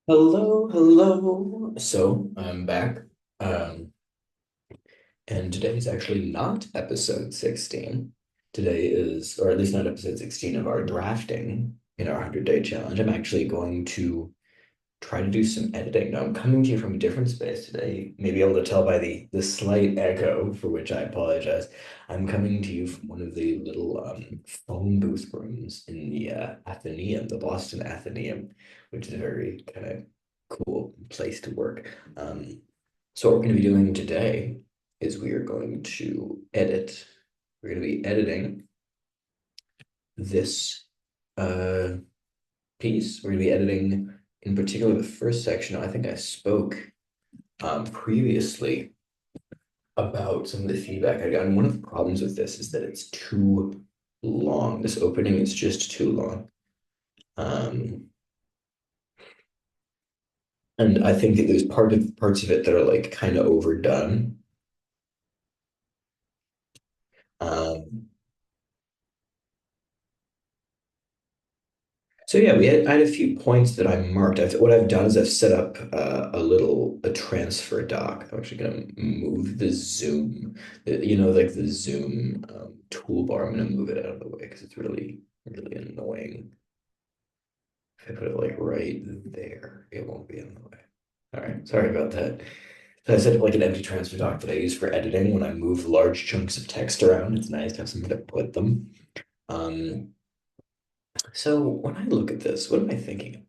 Hello, hello. So I'm back. Um, and today is actually not episode 16. Today is, or at least not episode 16 of our drafting in our 100-day challenge. I'm actually going to try to do some editing. Now I'm coming to you from a different space today. You may be able to tell by the slight echo, for which I apologize. I'm coming to you from one of the little phone booth rooms in the Athenaeum, the Boston Athenaeum, which is a very kind of cool place to work. So what we're going to be doing today is we are going to edit. We're going to be editing this uh, piece. We're going to be editing, in particular, the first section. I think I spoke previously about some of the feedback I got. And one of the problems with this is that it's too long. This opening is just too long. Um, and I think that there's parts of it that are like kind of overdone. Um, So yeah, I had a few points that I marked. What I've done is I've set up a transfer dock. I'm actually gonna move the zoom, like the zoom toolbar. I'm gonna move it out of the way because it's really annoying. If I put it like right there, it won't be in the way. All right, sorry about that. So I set up like an empty transfer dock that I use for editing when I move large chunks of text around. It's nice to have somewhere to put them. Um, so when I look at this, what am I thinking?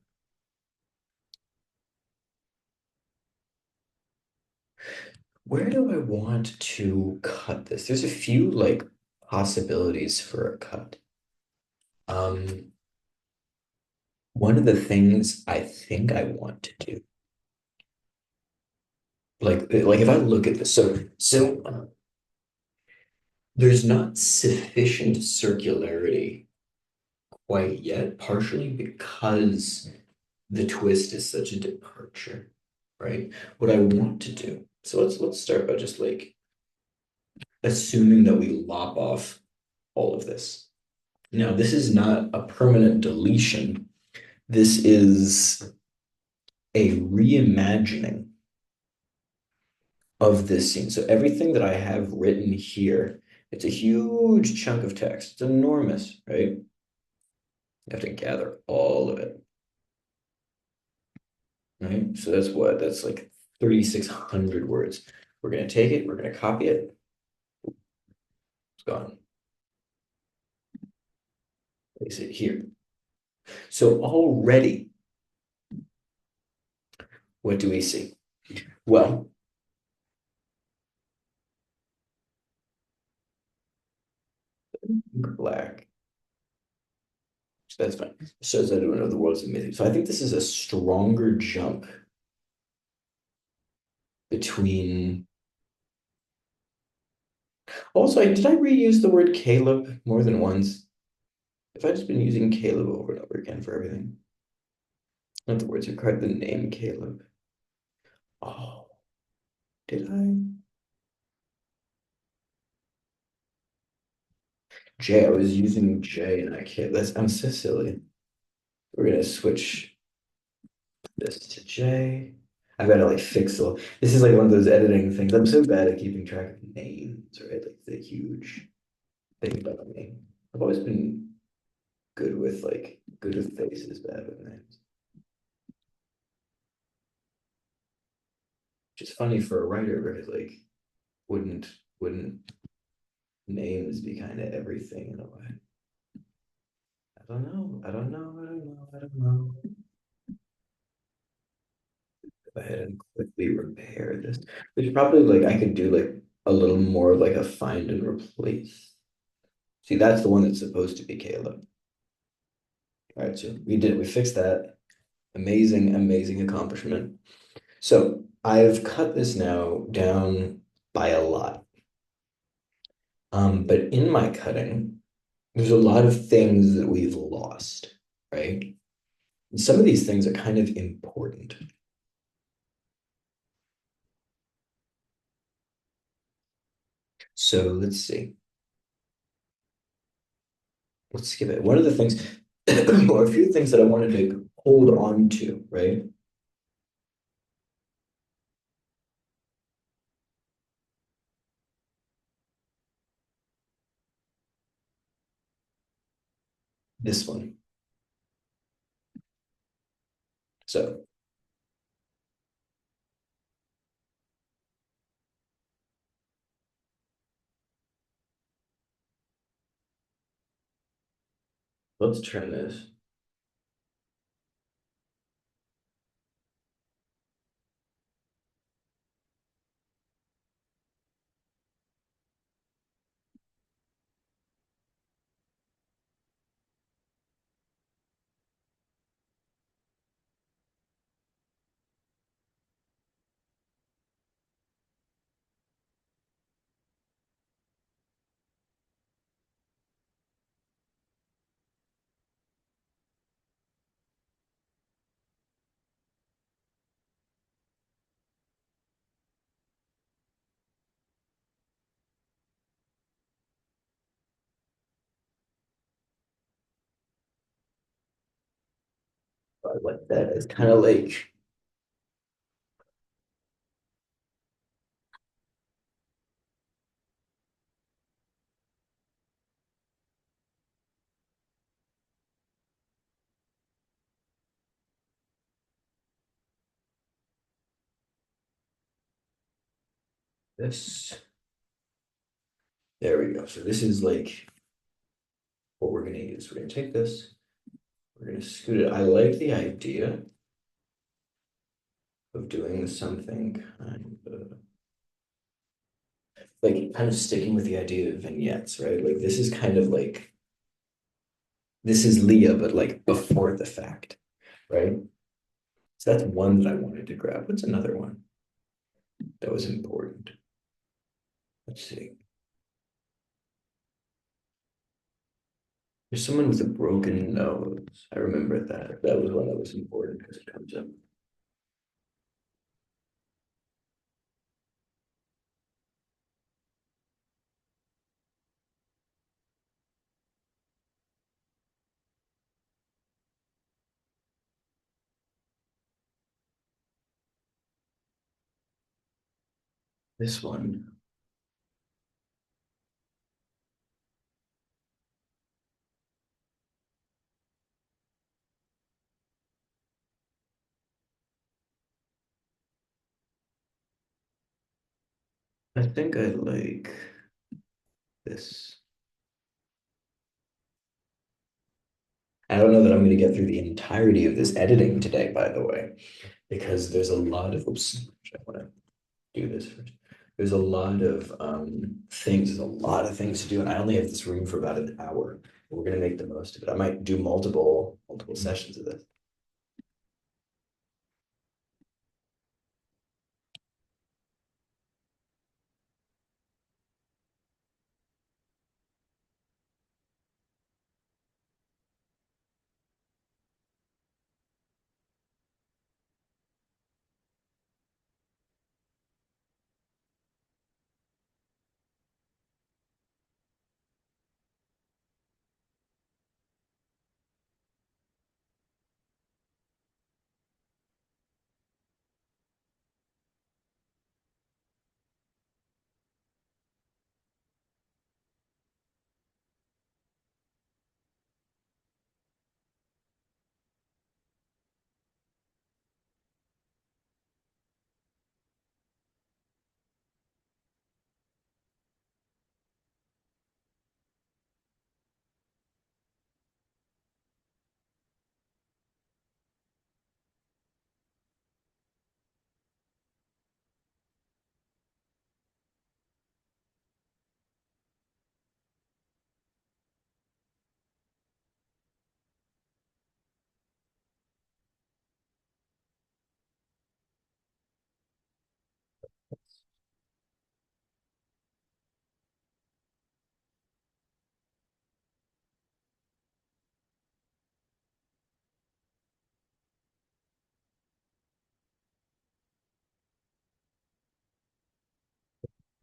Where do I want to cut this? There's a few like possibilities for a cut. Um, one of the things I think I want to do, like if I look at this, so there's not sufficient circularity quite yet, partially because the twist is such a departure, right? What I want to do. So let's start by just like assuming that we lop off all of this. Now, this is not a permanent deletion. This is a reimagining of this scene. So everything that I have written here, it's a huge chunk of text. It's enormous, right? You have to gather all of it, right? So that's what? That's like 3,600 words. We're going to take it, we're going to copy it. It's gone. Place it here. So already, what do we see? Well, black. So that's fine. Shows that I don't know the world's amazing. So I think this is a stronger jump between. Also, did I reuse the word Caleb more than once? If I just been using Caleb over and over again for everything, not the words required, the name Caleb. Oh, did I? J. I was using J and I can't. I'm so silly. We're gonna switch this to J. I've got to like fix all. This is like one of those editing things. I'm so bad at keeping track of names, right? Like the huge thing about me. I've always been good with faces, bad with names. Which is funny for a writer because like wouldn't wouldn't names be kind of everything in a way. I don't know. I don't know. I don't know. I don't know. Go ahead and quickly repair this. Which probably like I could do like a little more of like a find and replace. See, that's the one that's supposed to be Caleb. All right, so we did. We fixed that. Amazing, amazing accomplishment. So I've cut this now down by a lot. But in my cutting, there's a lot of things that we've lost, right? And some of these things are kind of important. So let's see. Let's skip it. One of the things, or a few things that I wanted to hold on to, right? this one. So let's turn this. I like that. It's kind of like this. There we go. So this is like what we're gonna use. We're gonna take this, we're gonna scoot it. I like the idea of doing something like kind of sticking with the idea of vignettes, right? Like this is kind of like this is Leah, but like before the fact, right? So that's one that I wanted to grab. What's another one that was important? Let's see. There's someone with a broken nose. I remember that. That was one that was important because it comes up. This one. I think I like this. I don't know that I'm going to get through the entirety of this editing today, by the way, because there's a lot of, oops, I want to do this first. There's a lot of things, there's a lot of things to do, and I only have this room for about an hour. We're going to make the most of it. I might do multiple sessions of this.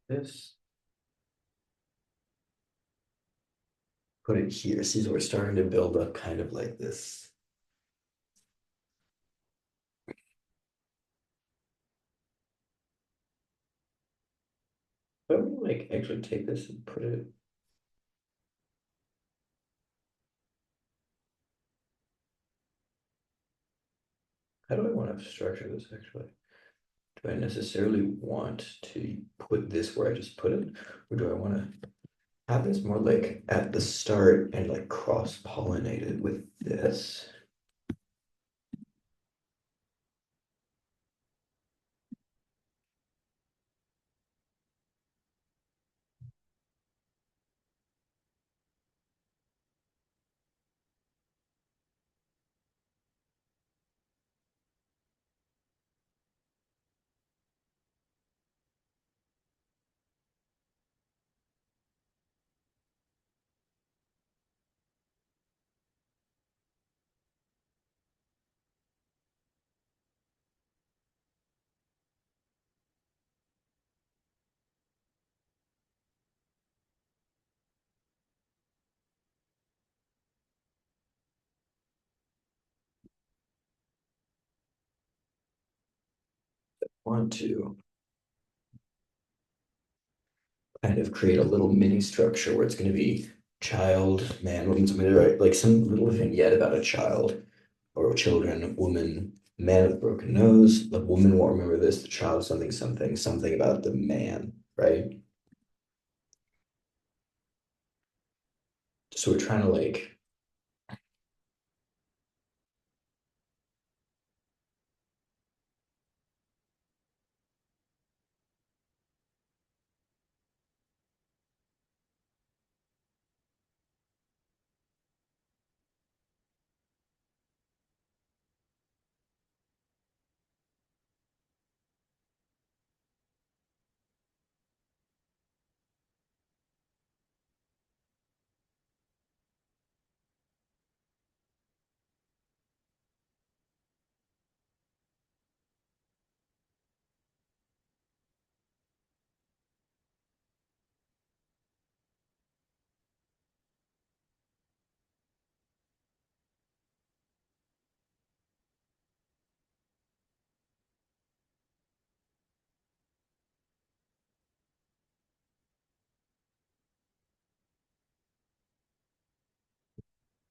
This, put it here. See, so we're starting to build up kind of like this. But I'm gonna like actually take this and put it. How do I want to structure this actually? Do I necessarily want to put this where I just put it? Or do I want to have this more like at the start and like cross-pollinated with this? Want to kind of create a little mini structure where it's going to be child, man, woman, something, right? Like some little vignette about a child or children, woman, man with a broken nose. The woman won't remember this, the child, something, something, something about the man, right? So we're trying to like,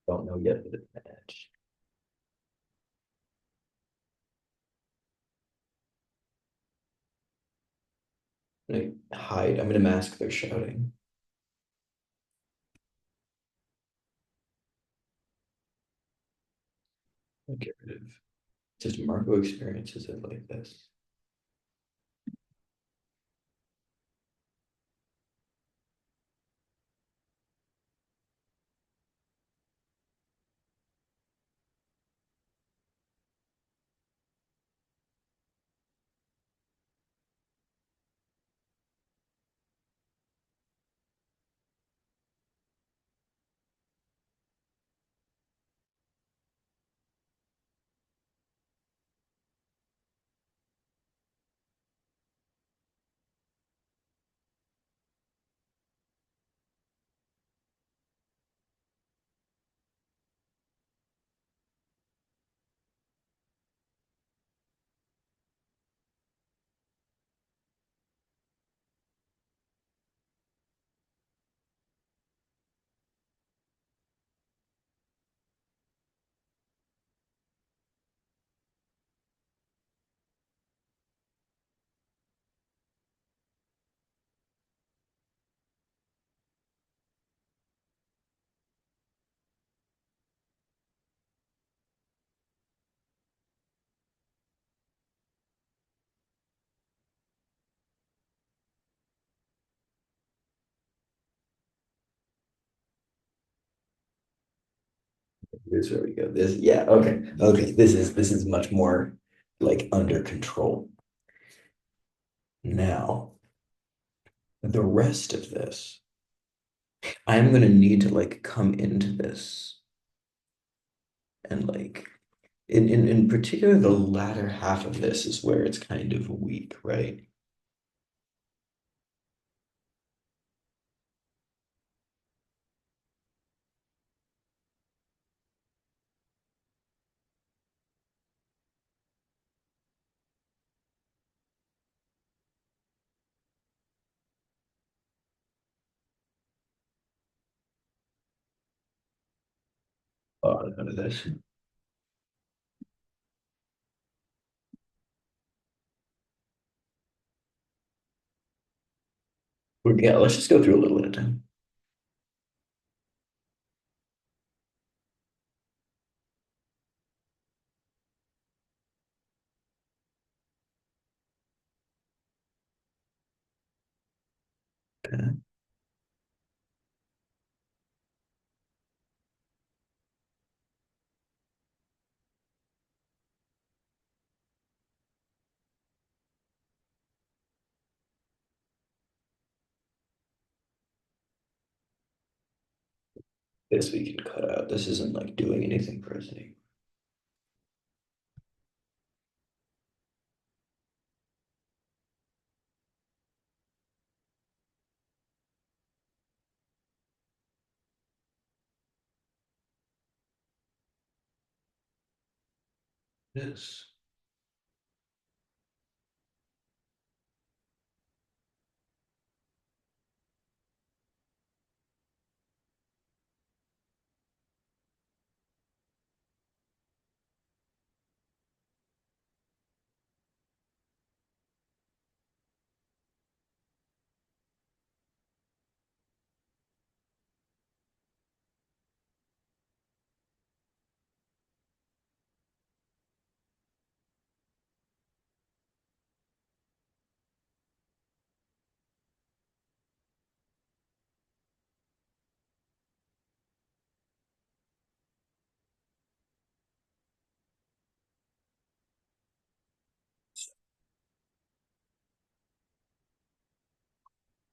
don't know yet, but it's match. I'm gonna hide, I'm gonna mask their shouting. I'll get rid of just Marco experiences it like this. Here's where we go. This, yeah, okay, okay. This is much more like under control. Now, the rest of this, I'm gonna need to like come into this and like in particular the latter half of this is where it's kind of weak, right? Out of this. Yeah, let's just go through a little at a time. Okay. This we can cut out. This isn't like doing anything for us anymore. Yes.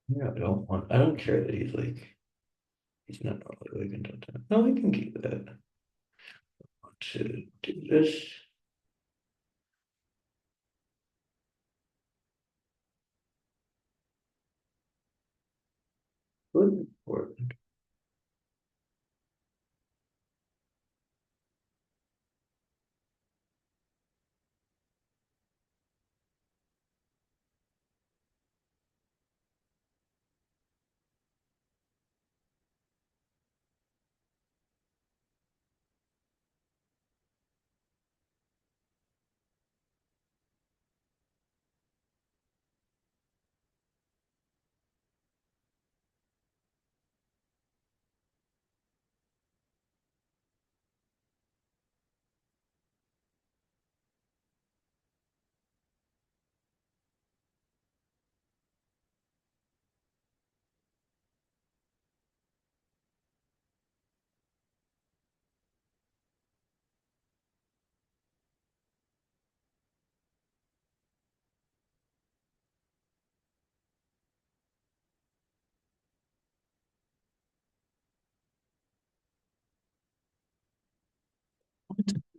Yeah, I don't care that he's not normally waking until 10. No, I can keep that. Want to do this. Good. Important.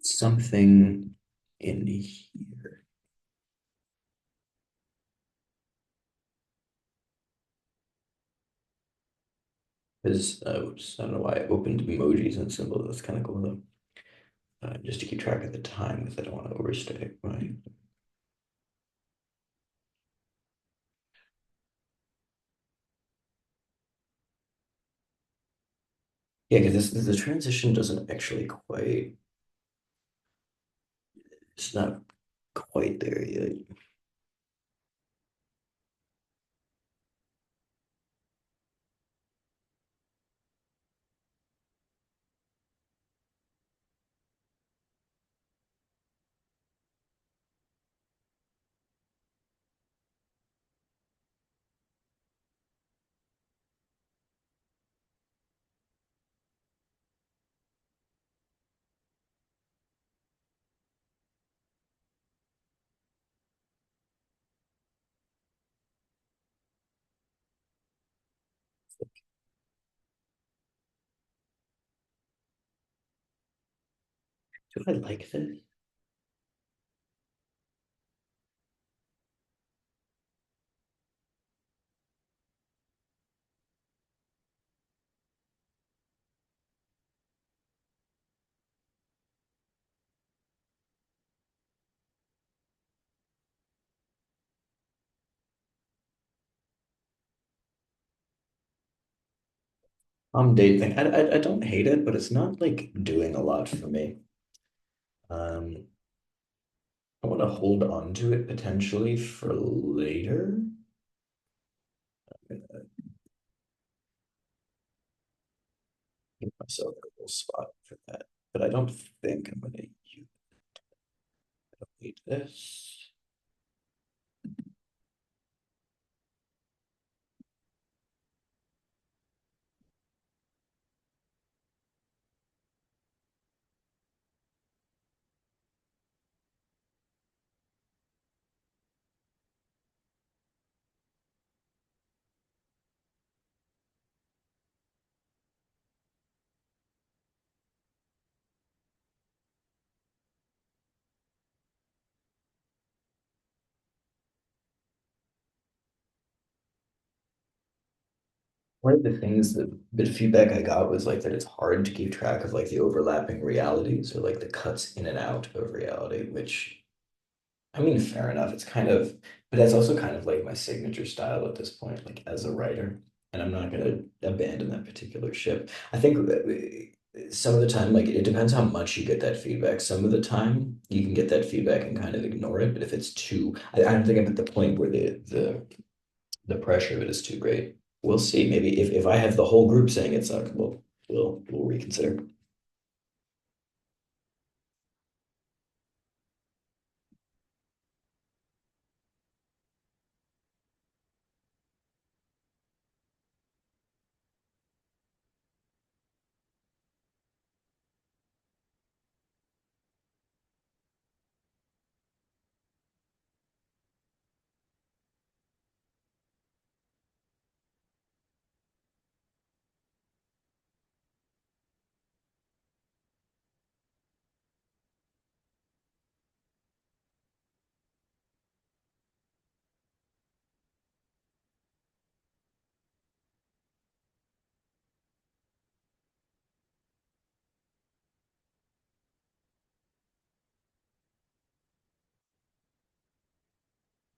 Something in here. Is oops, I don't know why I opened emojis and symbols. That's kind of cool though. Just to keep track of the time because I don't want to overstay. Right. Yeah, because this the transition doesn't actually quite. It's not quite there yet. Do I like this? Date thing. I don't hate it, but it's not like doing a lot for me. Um, I want to hold on to it potentially for later. Give myself a little spot for that, but I don't think I'm gonna need this. One of the things that bit of feedback I got was like that it's hard to keep track of like the overlapping realities or like the cuts in and out of reality, which I mean, fair enough. It's kind of, but that's also kind of like my signature style at this point, like as a writer. And I'm not gonna abandon that particular ship. I think some of the time, like it depends how much you get that feedback. Some of the time you can get that feedback and kind of ignore it. But if it's too, I don't think I'm at the point where the pressure of it is too great. We'll see. Maybe if I have the whole group saying it sucks, we'll reconsider.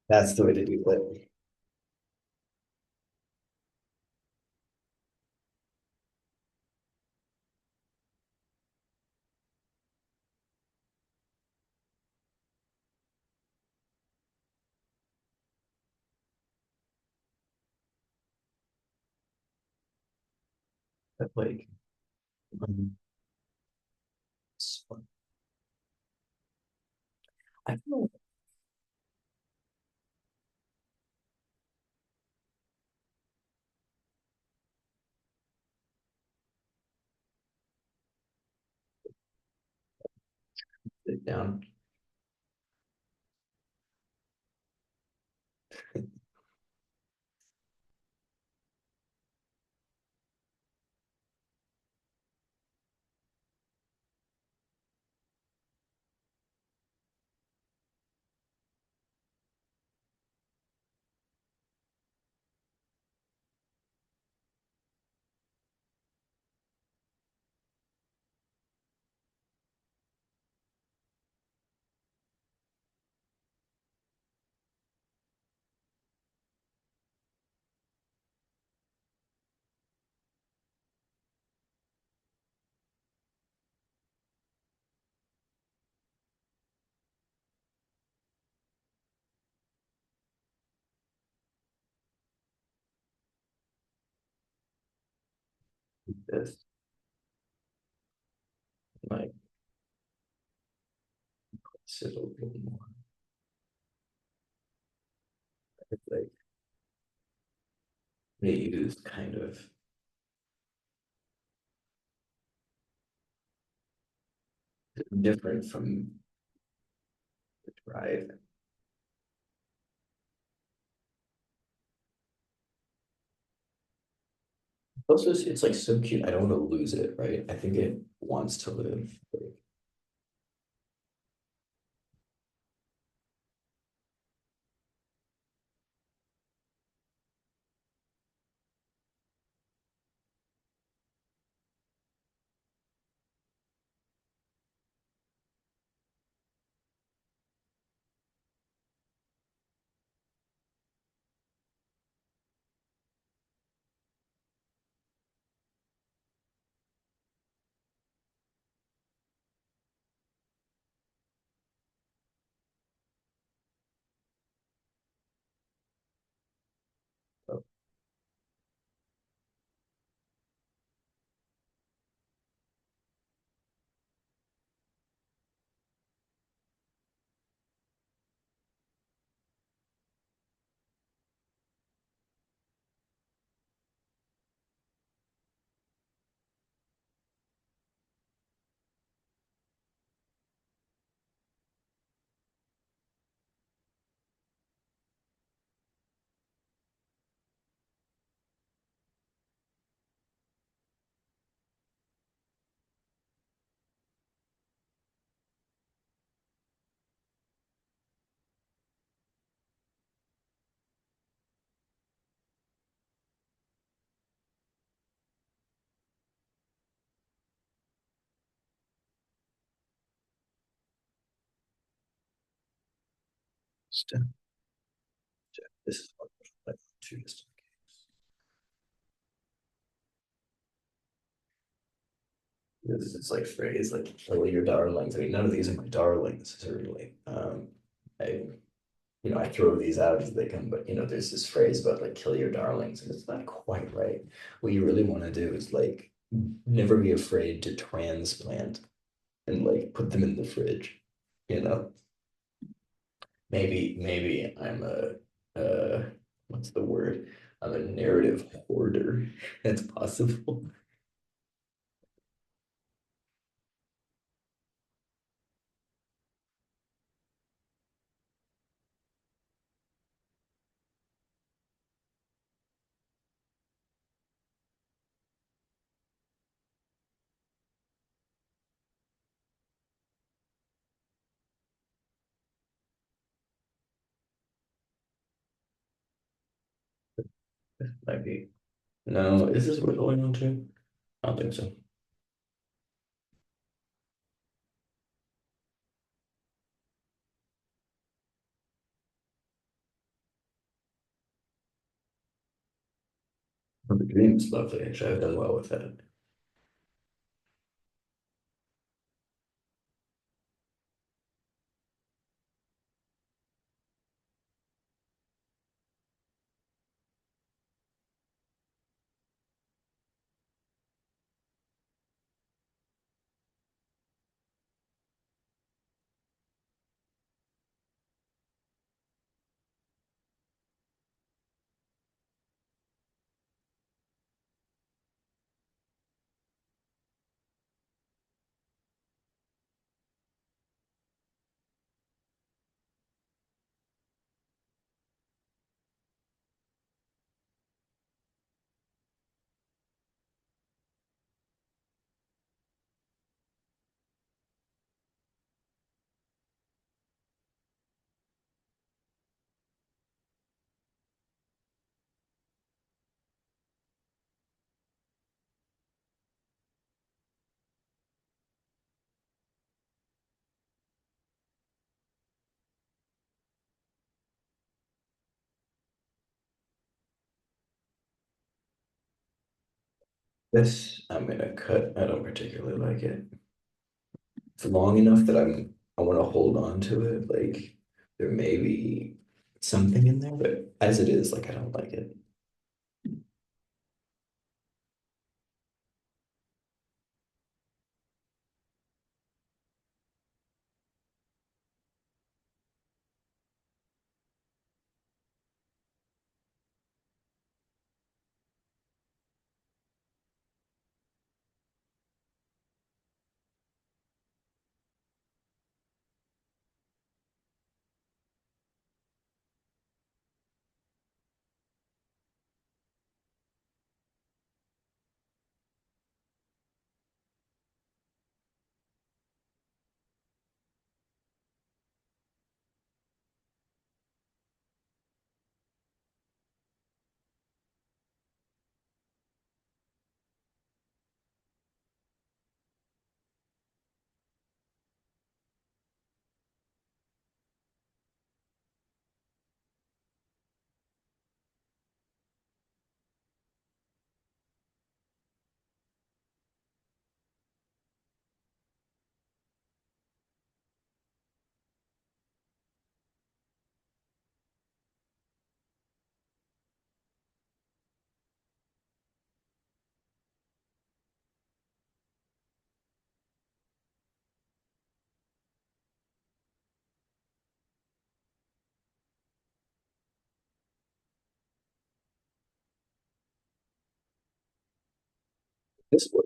That's the way to do it. But like, um, I don't know. Sit down. This might sit a little more. It's like they use kind of different from the drive. Also, it's like so cute. I don't want to lose it, right? I think it wants to live. Step, this is what like two distinct games. This is like phrase like kill your darlings. I mean, none of these are my darlings, certainly. I I throw these out as they come, but there's this phrase about like kill your darlings, and it's not quite right. What you really want to do is like never be afraid to transplant and like put them in the fridge, you know? Maybe I'm what's the word? I'm a narrative hoarder. That's possible. Might be. No, is this what we're going on to? I don't think so. But the dream is lovely. Actually, I've done well with that. This I'm gonna cut. I don't particularly like it. It's long enough that I want to hold on to it. Like there may be something in there, but as it is, like I don't like it.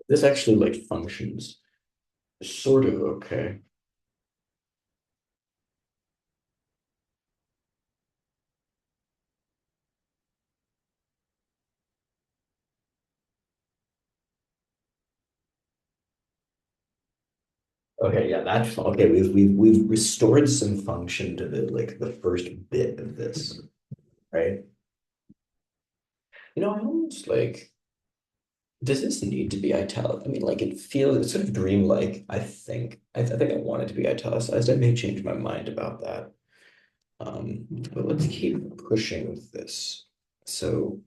This actually like functions sort of okay. Okay, yeah, that's okay. We've restored some function to the first bit of this, right? I almost like, does this need to be italic? I mean, like it feels it's sort of dreamlike, I think. I think I want it to be italicized. I may change my mind about that. But let's keep pushing with this. So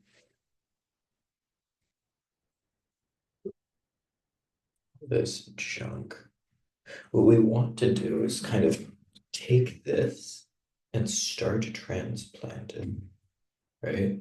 this junk, what we want to do is kind of take this and start to transplant it, right?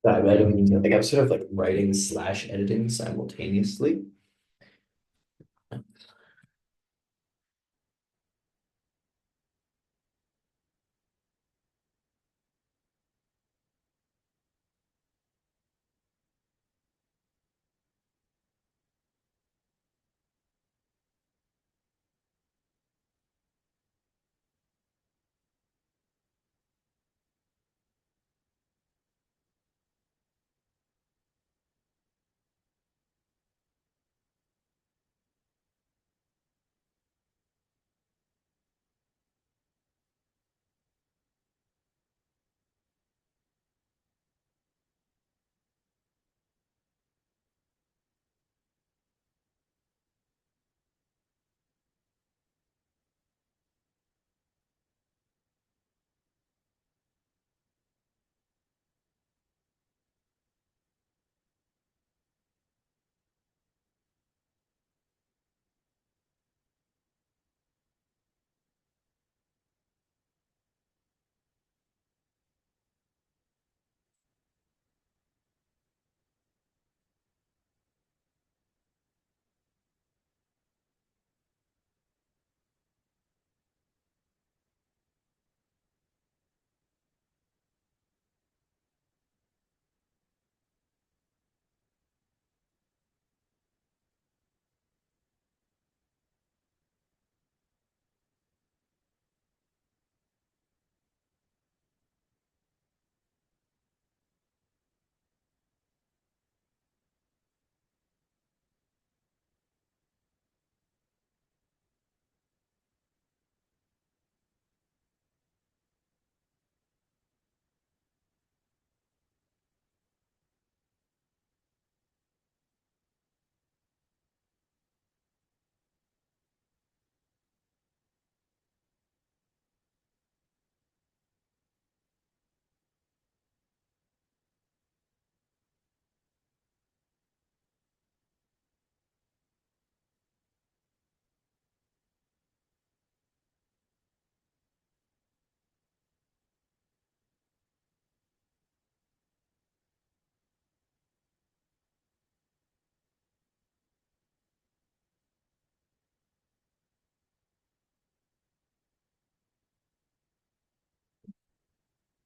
I don't mean to, like I'm sort of like writing slash editing simultaneously.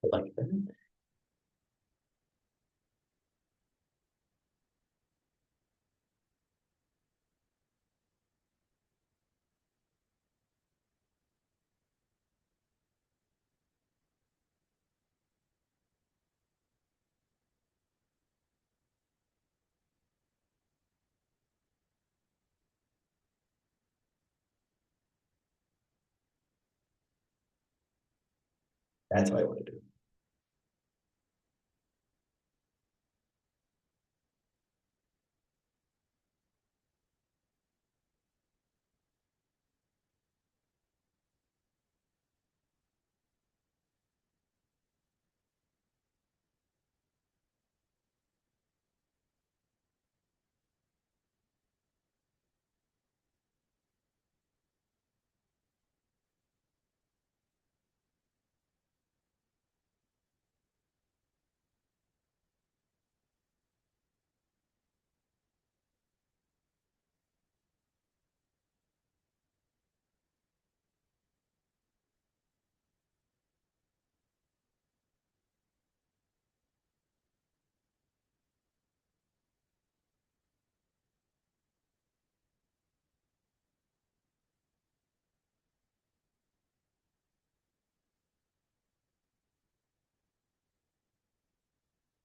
I like that. That's what I want to do.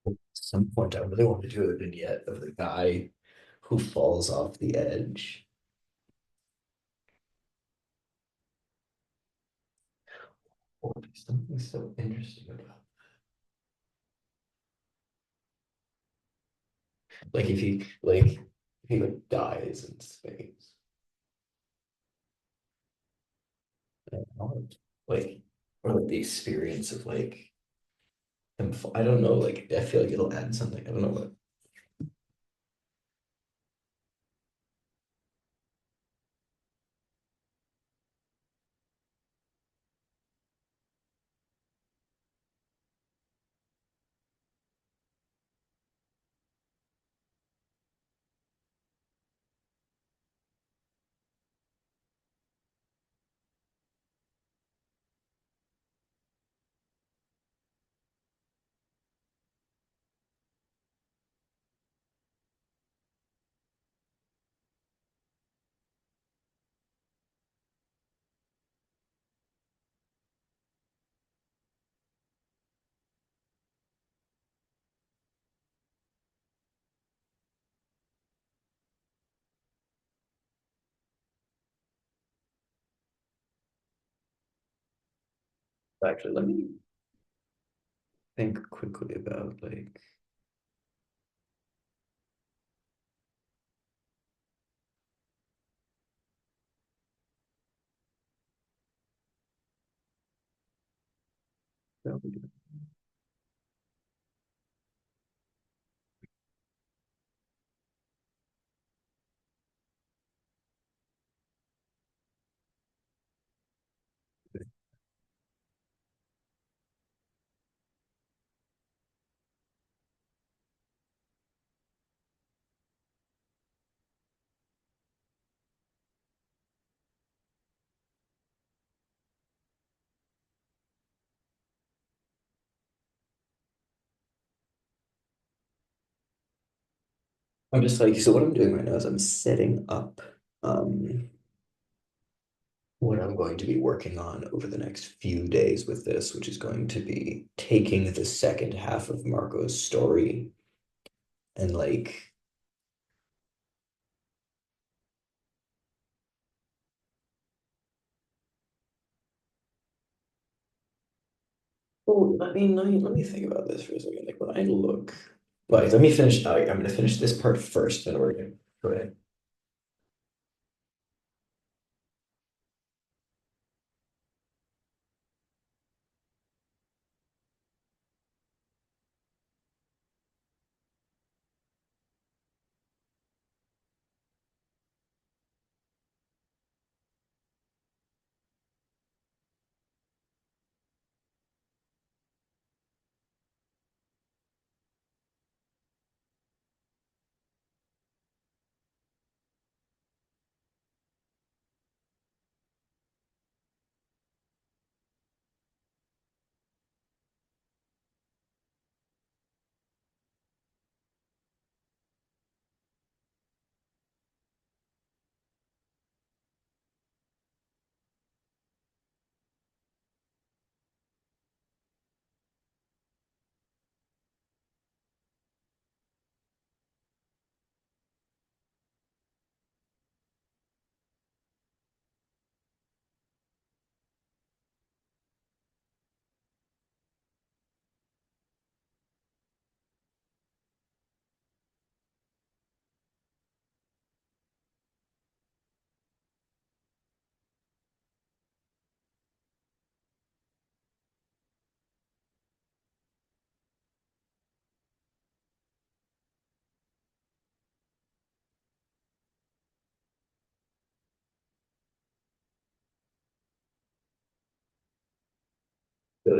At some point, I really want to do a vignette of the guy who falls off the edge. Or something so interesting about like if he like dies in space. I don't know, like or like the experience of like I don't know, like I feel like it'll add something. I don't know what. Actually, let me think quickly about like I'm just like so what I'm doing right now is I'm setting up um what I'm going to be working on over the next few days with this, which is going to be taking the second half of Marco's story and like, oh, let me think about this for a second. Like when I look, like, let me finish. I'm gonna finish this part first, then we're gonna go ahead.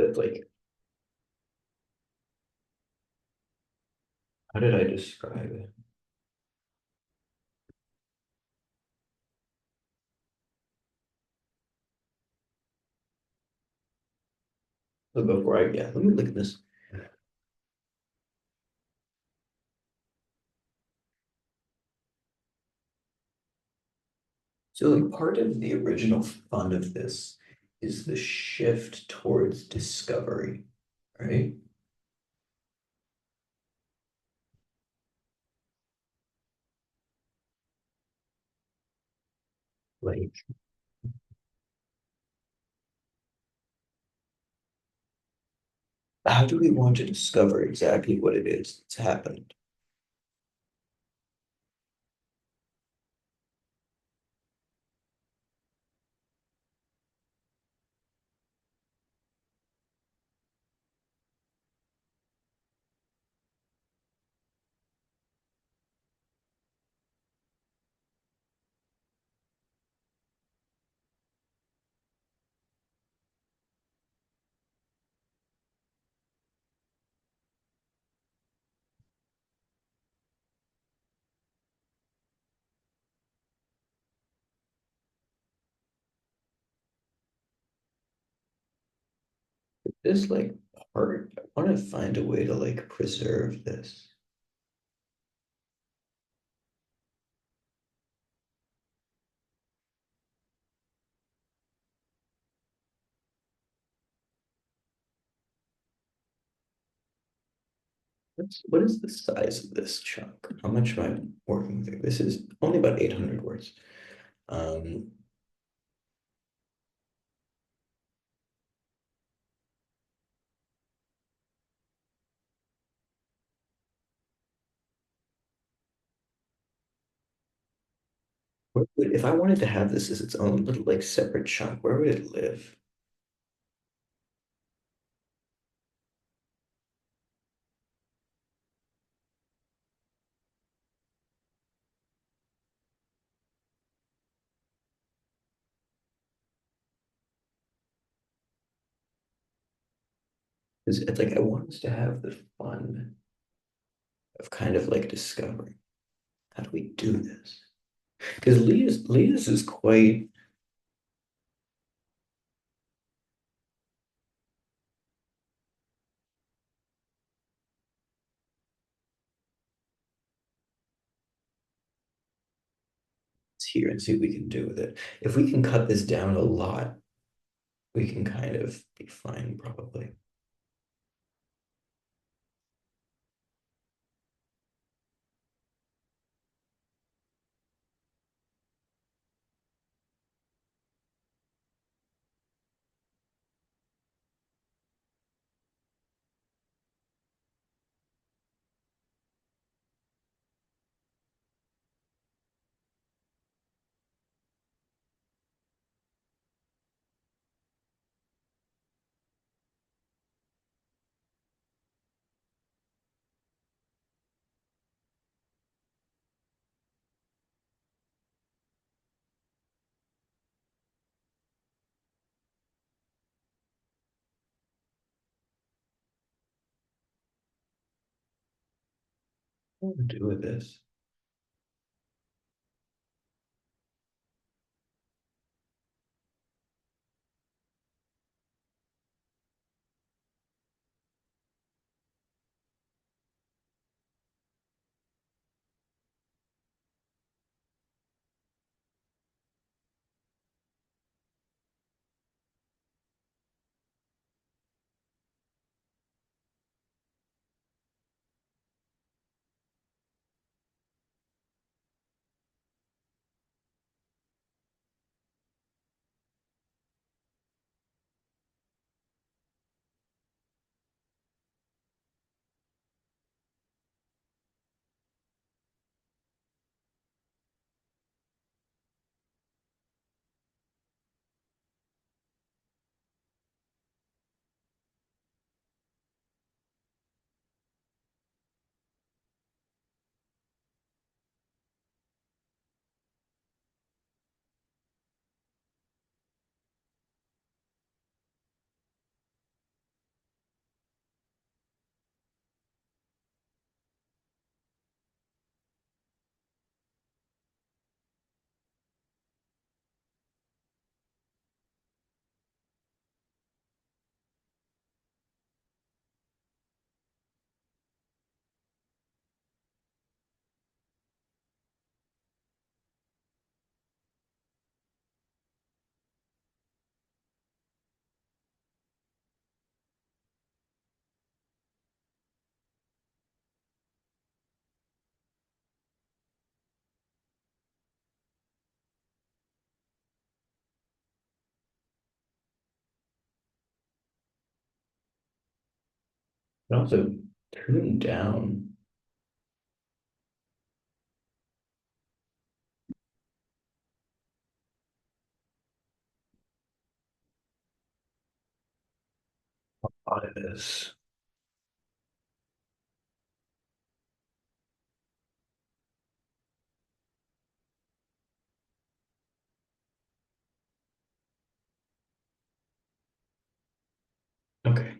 but like, how did I describe it? So before I, yeah, let me look at this. So like part of the original fun of this is the shift towards discovery, right? Like, how do we want to discover exactly what it is that's happened? This like hard. I want to find a way to like preserve this. What is the size of this chunk? How much am I working through? This is only about 800 words. Um, if I wanted to have this as its own little like separate chunk, where would it live? Because it's like I want us to have the fun of kind of like discovering how do we do this? Because Leah's is quite here and see what we can do with it. If we can cut this down a lot, we can kind of be fine probably. What do we do with this? And also tune down. What it is. Okay.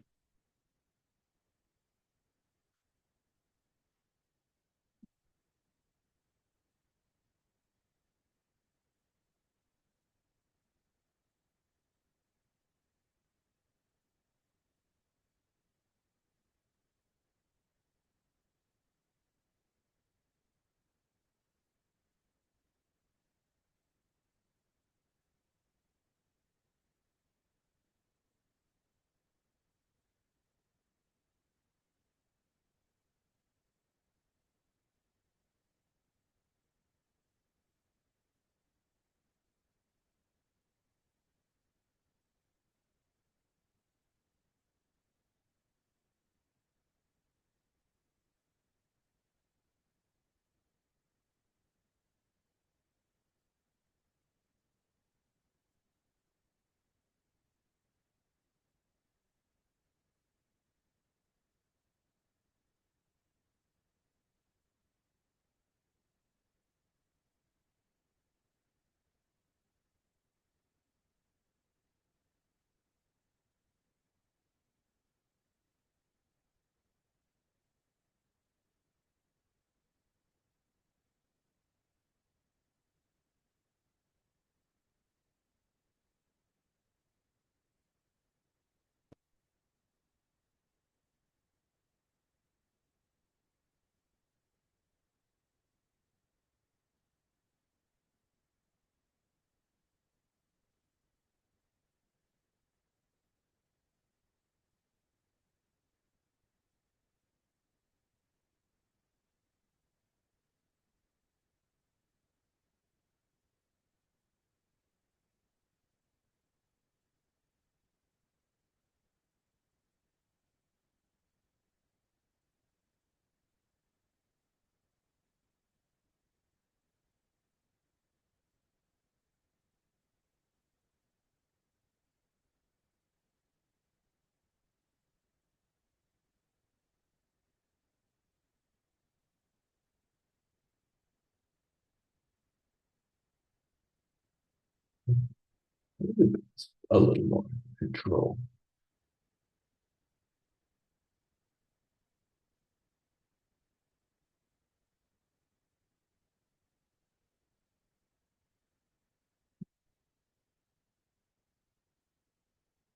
A little more control.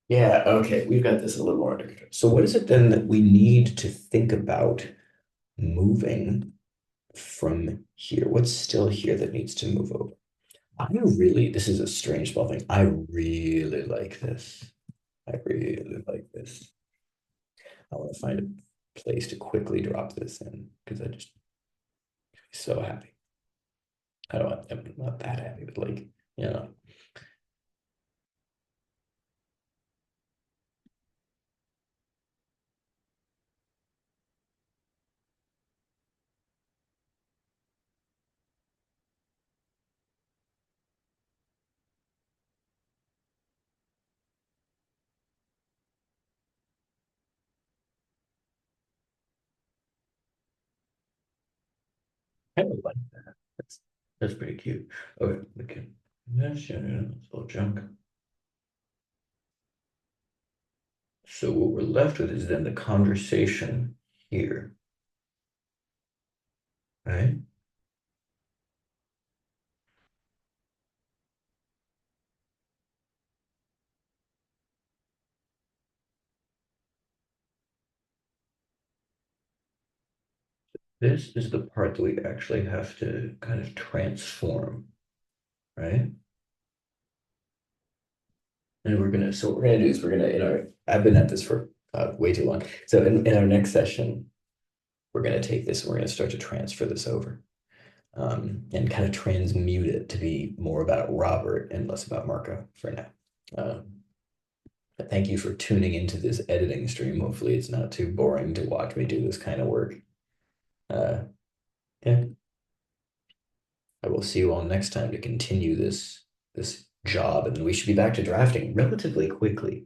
Yeah, okay, we've got this a little more under control. So what is it then that we need to think about moving from here? What's still here that needs to move over? This is a strange small thing. I really like this. I really like this. I want to find a place to quickly drop this in because I just so happy. I'm not that happy, but like, you know, I kind of like that. That's pretty cute. Okay, okay. That's little junk. So what we're left with is then the conversation here, right? This is the part that we actually have to kind of transform, right? And so what we're gonna do is I've been at this for way too long. So in our next session, we're gonna take this and we're gonna start to transfer this over and kind of transmute it to be more about Robert and less about Marco for now. Um, Thank you for tuning into this editing stream. Hopefully, it's not too boring to watch me do this kind of work. Uh, yeah, I will see you all next time to continue this job, and we should be back to drafting relatively quickly.